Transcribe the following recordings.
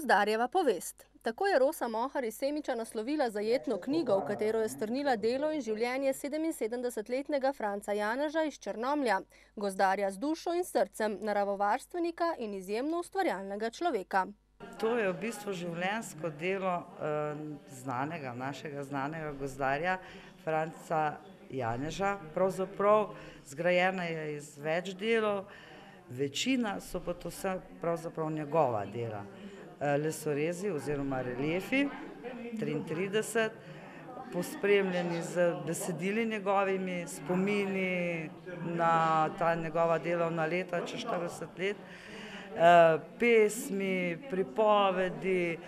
Gozdarjeva povest. Tako je Rosa Mohar iz Semiča naslovila zajetno knjigo, v katero je strnila delo in življenje 77-letnega Franca Janeža iz Črnomlja, gozdarja z dušo in srcem, naravovarstvenika in izjemno ustvarjalnega človeka. To je v bistvu življenjsko delo našega znanega gozdarja Franca Janeža. Pravzaprav zgrajena je iz več delov, večina so pa to vse pravzaprav njegova dela. Lesorezi oziroma reliefi, 33, pospremljeni z besedili njegovimi, spomini na ta njegova delovna leta, čez 40 let, pesmi, pripovedi,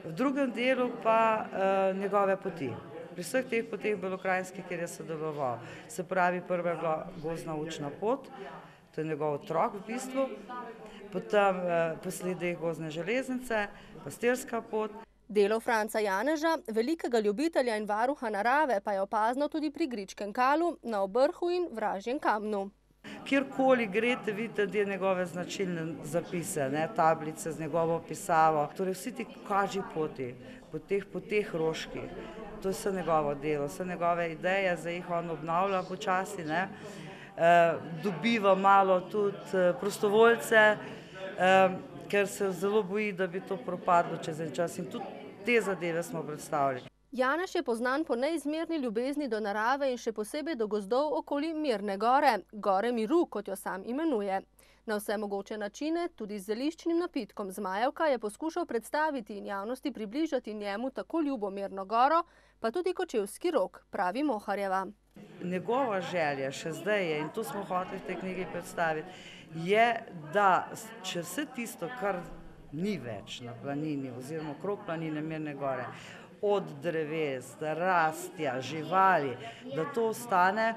v drugem delu pa njegove poti. Pri vseh teh poteh belokranjskih, kjer je sodeloval. Se pravi, prva je bila gozdna učna pot, to je njegov otrok v bistvu, potem posledi gozdne železnice, pastirska pot. Delo Franca Janeža, velikega ljubitelja in varuha narave, pa je opazno tudi pri Gričkem kalu, na Obrhu in Vražjem kamnu. Kjerkoli greste, vidite te njegove značilne zapise, tablice z njegovo pisavo. Torej vsi ti kaži poti, po teh poteh roških, to je vse njegovo delo, vse njegove ideje, zdaj jih on obnavlja počasi, dobiva malo tudi prostovoljce, ker se zelo boji, da bi to propadlo čez en čas, in tudi te zadeve smo predstavili. Janez je poznan po neizmerni ljubezni do narave in še posebej do gozdov okoli Mirne gore, gore miru, kot jo sam imenuje. Na vse mogoče načine, tudi z zeliščnim napitkom Zmajevka, je poskušal predstaviti in javnosti približati njemu tako ljubo Mirno goro, pa tudi Kočevski Rog, pravi Moharjeva. Njegova želja še zdaj je, in to smo hoteli v tej knjigi predstaviti, je, da če vse tisto, kar ni več na planini oziroma okrog planine Mirne gore, od dreves, rastja, živali, da to ostane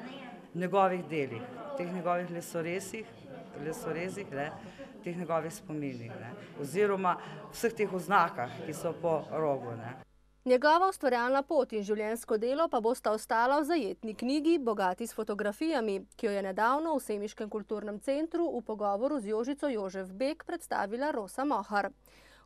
v njegovih delih, teh njegovih lesorezih, teh njegovih spominih, oziroma vseh teh oznakah, ki so po rogu. Njegova ustvarjalna pot in življenjsko delo pa bosta ostala v zajetni knjigi, bogati s fotografijami, ki jo je nedavno v Semiškem kulturnem centru v pogovoru z Jožico Jožef Bek predstavila Rosa Mohar.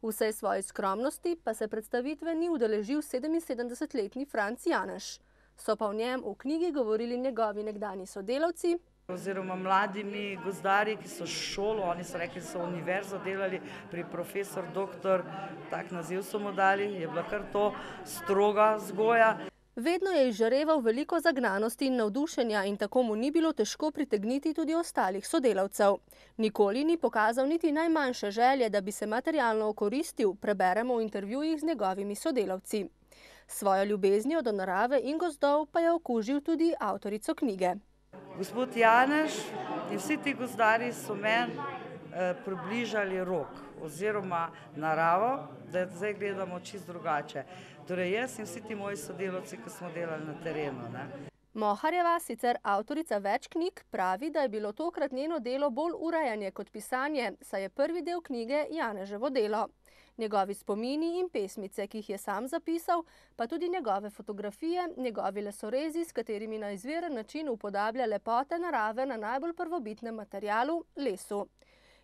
V vsej svoji skromnosti pa se predstavitve ni udeležil 77-letni Franc Janež. So pa v njem v knjigi govorili njegovi nekdanji sodelavci, oziroma mladimi gozdarji, ki so šolo, oni so rekli, da so univerzo delali pri profesor doktor, tak naziv so mu dali, je bila kar to stroga vzgoja. Vedno je izžareval veliko zagnanosti in navdušenja in tako mu ni bilo težko pritegniti tudi ostalih sodelavcev. Nikoli ni pokazal niti najmanjše želje, da bi se materialno okoristil, preberemo v intervjujih z njegovimi sodelavci. Svojo ljubeznijo do narave in gozdov pa je okužil tudi avtorico knjige. Gospod Janež in vsi ti gozdarji so meni približali rok oziroma naravo, da zdaj gledamo čisto drugače. Torej jaz in vsi ti moji sodelavci, ki smo delali na terenu. Moharjeva, sicer avtorica več knjig, pravi, da je bilo tokrat njeno delo bolj urejanje kot pisanje, saj je prvi del knjige Janeževo delo. Njegovi spomini in pesmice, ki jih je sam zapisal, pa tudi njegove fotografije, njegovi lesorezi, s katerimi na izviren način upodablja lepote narave na najbolj prvobitnem materialu, lesu.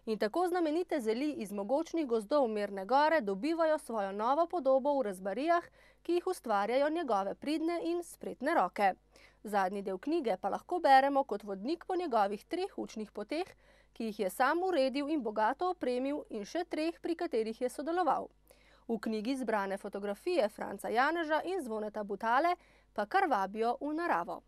In tako znamenite zeli iz mogočnih gozdov Mirne gore dobivajo svojo novo podobo v razbarijah, ki jih ustvarjajo njegove pridne in spretne roke. Zadnji del knjige pa lahko beremo kot vodnik po njegovih 3 učnih poteh, ki jih je sam uredil in bogato opremil, in še 3, pri katerih je sodeloval. V knjigi zbrane fotografije Franca Janeža in Zvoneta Butale pa kar vabijo v naravo.